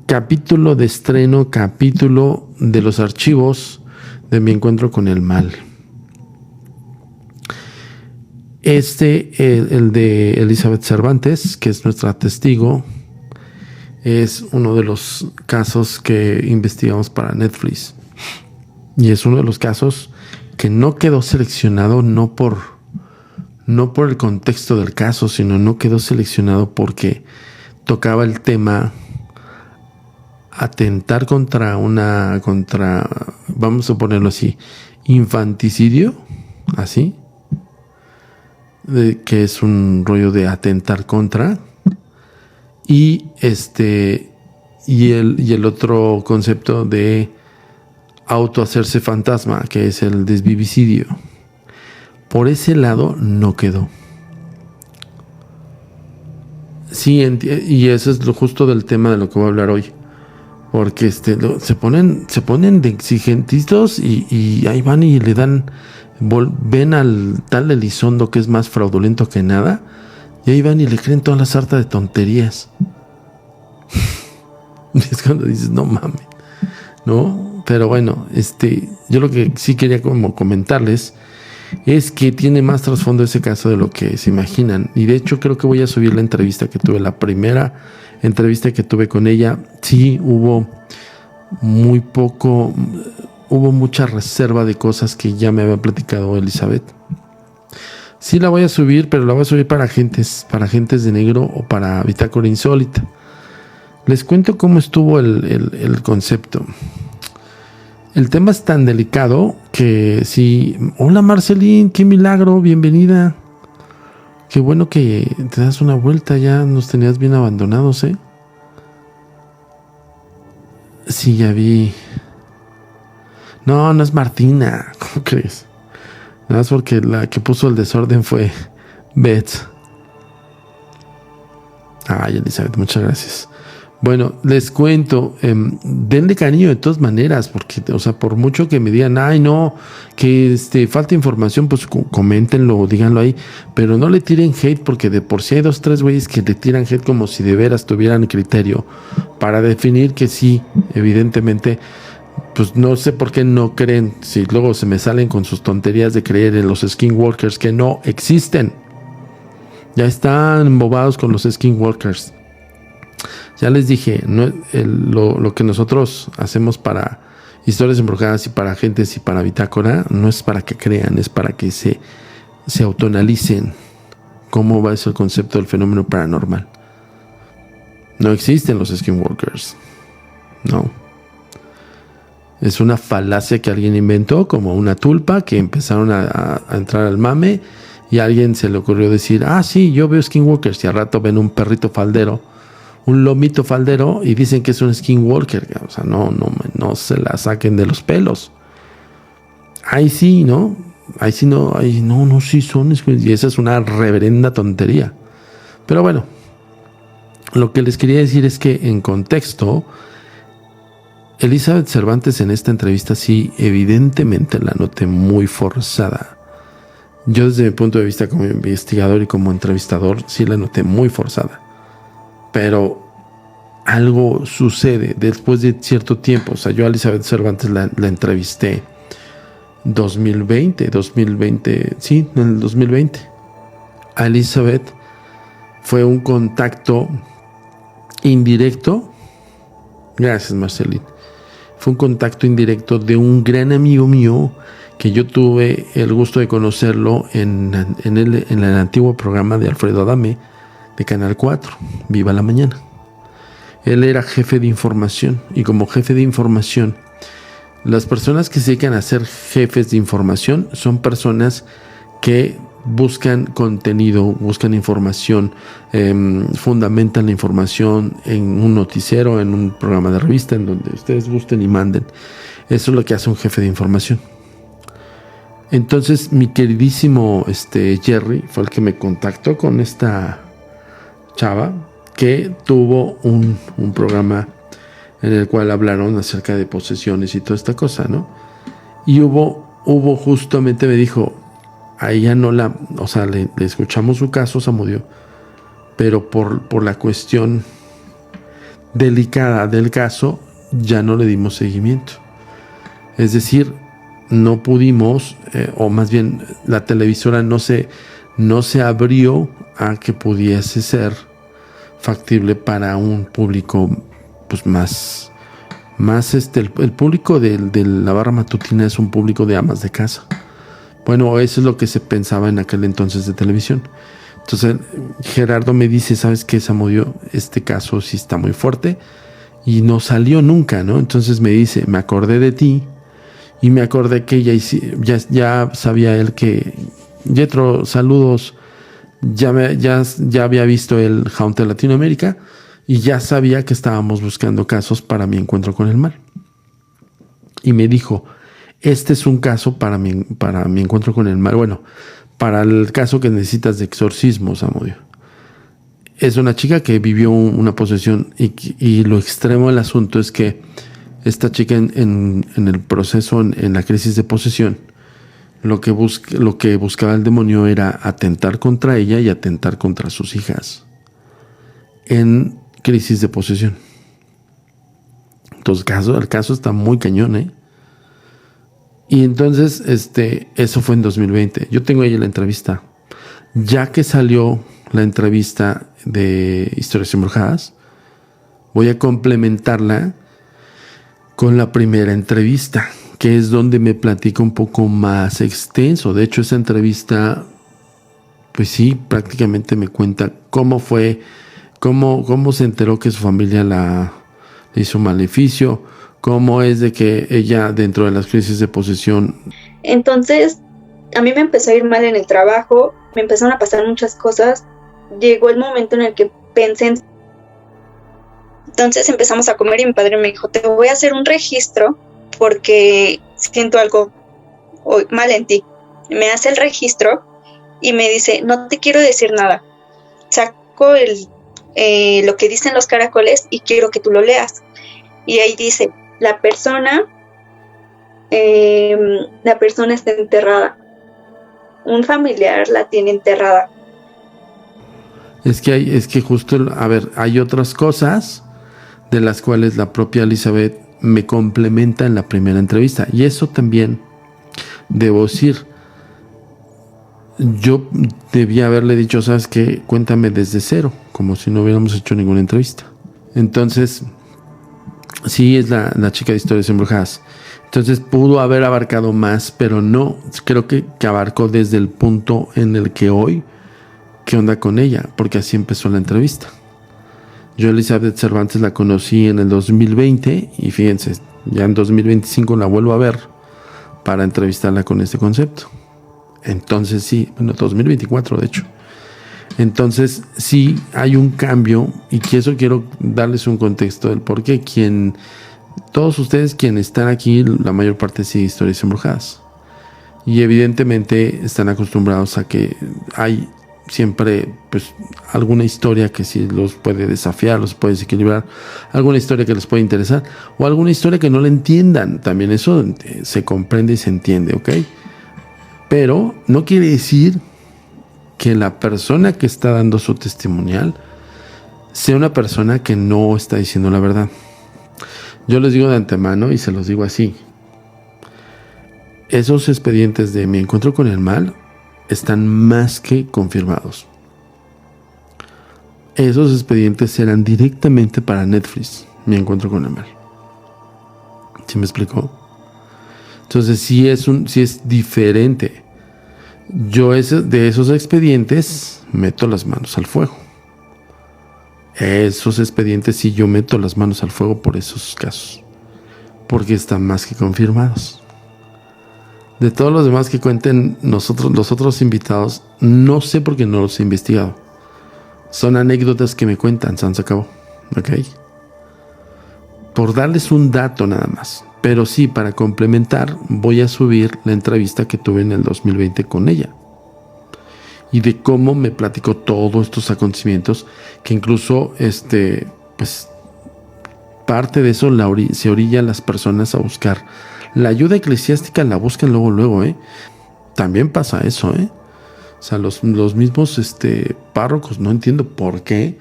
capítulo de estreno, capítulo de los archivos de mi encuentro con el mal. El de Elizabeth Cervantes, que es nuestra testigo, es uno de los casos que investigamos para Netflix. Y es uno de los casos que no quedó seleccionado no por el contexto del caso, sino no quedó seleccionado porque tocaba el tema atentar contra, vamos a ponerlo así, infanticidio, así, que es un rollo de atentar contra, y el otro concepto de autohacerse fantasma, que es el desvivicidio. Por ese lado no quedó. Sí, y eso es lo justo del tema de lo que voy a hablar hoy. Porque se ponen de exigentitos y ahí van y le dan, ven al tal Elizondo que es más fraudulento que nada, y ahí van y le creen toda la sarta de tonterías. Y es cuando dices, no mames, ¿no? Pero bueno, yo lo que sí quería como comentarles es que tiene más trasfondo ese caso de lo que se imaginan. Y de hecho creo que voy a subir la entrevista que tuve, la primera entrevista que tuve con ella. Sí, hubo mucha reserva de cosas que ya me había platicado Elizabeth. Sí la voy a subir, pero la voy a subir para agentes de negro o para Bitácora Insólita. Les cuento cómo estuvo el concepto. El tema es tan delicado que sí. Hola Marcelín, qué milagro, bienvenida. Qué bueno que te das una vuelta, ya nos tenías bien abandonados, ¿eh? Sí, ya vi. No es Martina, ¿cómo crees? Nada más porque la que puso el desorden fue Beth. Ay, Elizabeth, muchas gracias. Bueno, les cuento, denle cariño de todas maneras, porque, o sea, por mucho que me digan, ay, no, que falta información, pues coméntenlo, díganlo ahí, pero no le tiren hate, porque de por sí hay 2-3 güeyes que le tiran hate como si de veras tuvieran criterio para definir que sí, evidentemente, pues no sé por qué no creen, si luego se me salen con sus tonterías de creer en los skinwalkers que no existen. Ya están embobados con los skinwalkers. Ya les dije, lo que nosotros hacemos para historias embrujadas y para agentes y para Bitácora no es para que crean, es para que se autoanalicen cómo va ese concepto del fenómeno paranormal. No existen los skinwalkers. No. Es una falacia que alguien inventó, como una tulpa, que empezaron a entrar al mame y a alguien se le ocurrió decir, sí, yo veo skinwalkers, y al rato ven un perrito faldero, un lomito faldero, y dicen que es un skinwalker. O sea, no se la saquen de los pelos. Ahí sí, ¿no? Ahí sí no, sí son, y esa es una reverenda tontería. Pero bueno, lo que les quería decir es que en contexto, Elizabeth Cervantes en esta entrevista sí, evidentemente la noté muy forzada. Yo desde mi punto de vista como investigador y como entrevistador, sí la noté muy forzada. Pero algo sucede después de cierto tiempo. O sea, yo a Elizabeth Cervantes la entrevisté 2020, sí, en el 2020. A Elizabeth fue un contacto indirecto. Gracias, Marcelín. Fue un contacto indirecto de un gran amigo mío que yo tuve el gusto de conocerlo en el antiguo programa de Alfredo Adame de Canal 4, Viva la Mañana. Él era jefe de información, y como jefe de información, las personas que se dedican a ser jefes de información son personas que buscan contenido, buscan información, fundamentan la información en un noticiero, en un programa de revista, en donde ustedes gusten y manden. Eso es lo que hace un jefe de información. Entonces mi queridísimo Jerry fue el que me contactó con esta chava que tuvo un programa en el cual hablaron acerca de posesiones y toda esta cosa, ¿no? Y hubo justamente, me dijo, a ella no la, o sea, le escuchamos su caso, Samudio, pero por la cuestión delicada del caso, ya no le dimos seguimiento. Es decir, no pudimos, o más bien la televisora no se abrió a que pudiese ser factible para un público pues más el público de la barra matutina es un público de amas de casa. Bueno, eso es lo que se pensaba en aquel entonces de televisión. Entonces Gerardo me dice, ¿sabes qué, Samudio? Este caso sí está muy fuerte y no salió nunca, ¿no? Entonces me dice, me acordé de ti y me acordé que ya sabía él que Yetro, saludos, ya había visto el Haunted Latinoamérica y ya sabía que estábamos buscando casos para mi encuentro con el mal. Y me dijo, este es un caso para mi encuentro con el mal. Bueno, para el caso que necesitas de exorcismo, Samudio. Es una chica que vivió una posesión y lo extremo del asunto es que esta chica en el proceso, en la crisis de posesión, lo que buscaba el demonio era atentar contra ella y atentar contra sus hijas en crisis de posesión. Entonces el caso está muy cañón, ¿eh? Y entonces eso fue en 2020. Yo tengo ahí la entrevista. Ya que salió la entrevista de Historias Embrujadas, voy a complementarla con la primera entrevista, que es donde me platica un poco más extenso. De hecho, esa entrevista, pues sí, prácticamente me cuenta cómo fue, cómo se enteró que su familia le hizo un maleficio, cómo es de que ella dentro de las crisis de posesión. Entonces, a mí me empezó a ir mal en el trabajo, me empezaron a pasar muchas cosas. Llegó el momento en el que pensé en... Entonces empezamos a comer y mi padre me dijo, te voy a hacer un registro porque siento algo mal en ti. Me hace el registro y me dice, no te quiero decir nada. Saco lo que dicen los caracoles y quiero que tú lo leas. Y ahí dice, la persona está enterrada. Un familiar la tiene enterrada. Es que justo, a ver, hay otras cosas de las cuales la propia Elizabeth me complementa en la primera entrevista. Y eso también, debo decir, yo debía haberle dicho, ¿sabes qué? Cuéntame desde cero, como si no hubiéramos hecho ninguna entrevista. Entonces, sí es la chica de Historias Embrujadas. Entonces pudo haber abarcado más, pero no, creo que abarcó desde el punto en el que hoy, ¿qué onda con ella? Porque así empezó la entrevista. Yo Elizabeth Cervantes la conocí en el 2020 y fíjense, ya en 2025 la vuelvo a ver para entrevistarla con este concepto. Entonces sí, bueno, 2024 de hecho. Entonces sí hay un cambio y que eso quiero darles un contexto del por qué todos ustedes quienes están aquí, la mayor parte sí Historias Embrujadas. Y evidentemente están acostumbrados a que hay siempre pues alguna historia que sí los puede desafiar, los puede desequilibrar, alguna historia que les puede interesar o alguna historia que no la entiendan. También eso se comprende y se entiende, ¿ok? Pero no quiere decir que la persona que está dando su testimonial sea una persona que no está diciendo la verdad. Yo les digo de antemano y se los digo así. Esos expedientes de mi encuentro con el mal están más que confirmados. Esos expedientes eran directamente para Netflix, mi encuentro con el mal. ¿Sí me explicó? Entonces sí es diferente. Yo de esos expedientes meto las manos al fuego. Esos expedientes sí yo meto las manos al fuego por esos casos. Porque están más que confirmados. De todos los demás que cuenten los otros invitados, no sé por qué no los he investigado. Son anécdotas que me cuentan, se acabó. ¿Ok? Por darles un dato nada más. Pero sí, para complementar, voy a subir la entrevista que tuve en el 2020 con ella. Y de cómo me platicó todos estos acontecimientos, que incluso, pues, parte de eso se orilla a las personas a buscar. La ayuda eclesiástica la buscan luego, ¿eh? También pasa eso, ¿eh? O sea, los mismos párrocos, no entiendo por qué,